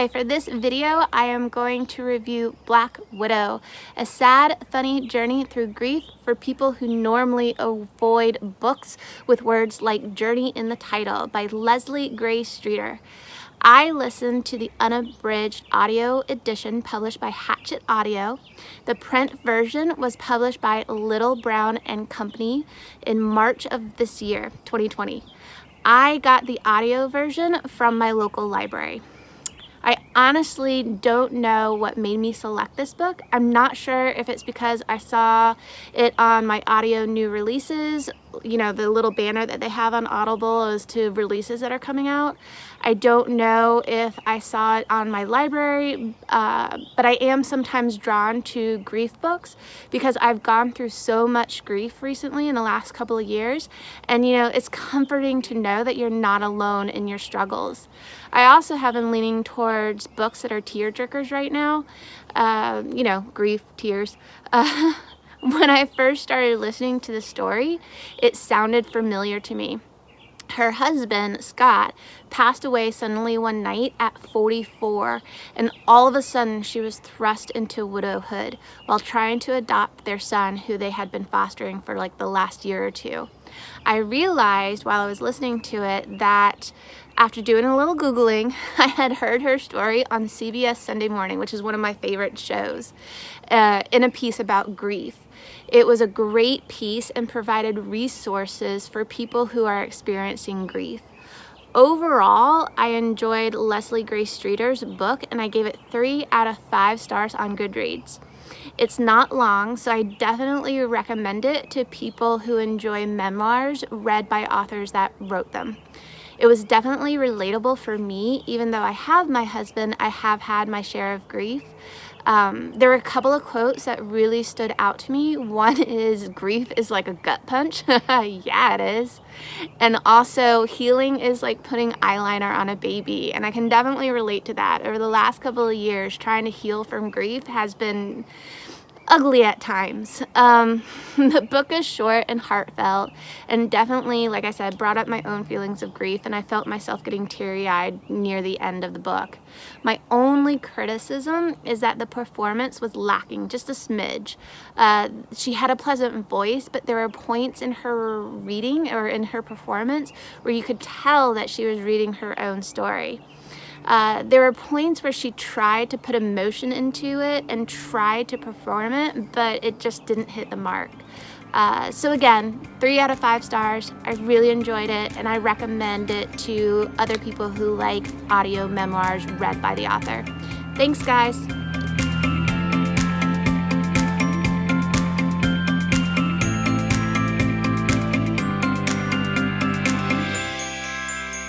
Hi, for this video, I am going to review Black Widow, a sad, funny journey through grief for people who normally avoid books with words like journey in the title by Leslie Gray Streeter. I listened to the unabridged audio edition published by Hachette Audio. The print version was published by Little Brown and Company in March of this year, 2020. I got the audio version from my local library. I honestly don't know what made me select this book. I'm not sure if it's because I saw it on my audio new releases, you know, the little banner that they have on Audible as to releases that are coming out. I don't know if I saw it on my library, but I am sometimes drawn to grief books because I've gone through so much grief recently in the last couple of years. And, you know, it's comforting to know that you're not alone in your struggles. I also have been leaning towards books that are tear-jerkers right now. You know, grief, tears. When I first started listening to the story, it sounded familiar to me. Her husband, Scott, passed away suddenly one night at 44, and all of a sudden she was thrust into widowhood while trying to adopt their son, who they had been fostering for like the last year or two. I realized while I was listening to it that after doing a little Googling, I had heard her story on CBS Sunday Morning, which is one of my favorite shows, in a piece about grief. It was a great piece and provided resources for people who are experiencing grief. Overall, I enjoyed Leslie Gray Streeter's book and I gave it 3 out of 5 stars on Goodreads. It's not long, so I definitely recommend it to people who enjoy memoirs read by authors that wrote them. It was definitely relatable for me. Even though I have my husband, I have had my share of grief. There were a couple of quotes that really stood out to me. One is, grief is like a gut punch. Yeah, it is. And also, healing is like putting eyeliner on a baby. And I can definitely relate to that. Over the last couple of years, trying to heal from grief has been ugly at times. The book is short and heartfelt and definitely, like I said, brought up my own feelings of grief, and I felt myself getting teary-eyed near the end of the book. My only criticism is that the performance was lacking just a smidge. She had a pleasant voice, but there were points in her reading or in her performance where you could tell that she was reading her own story. There were points where she tried to put emotion into it and tried to perform it, but it just didn't hit the mark. So again, 3 out of 5 stars. I really enjoyed it, and I recommend it to other people who like audio memoirs read by the author. Thanks, guys.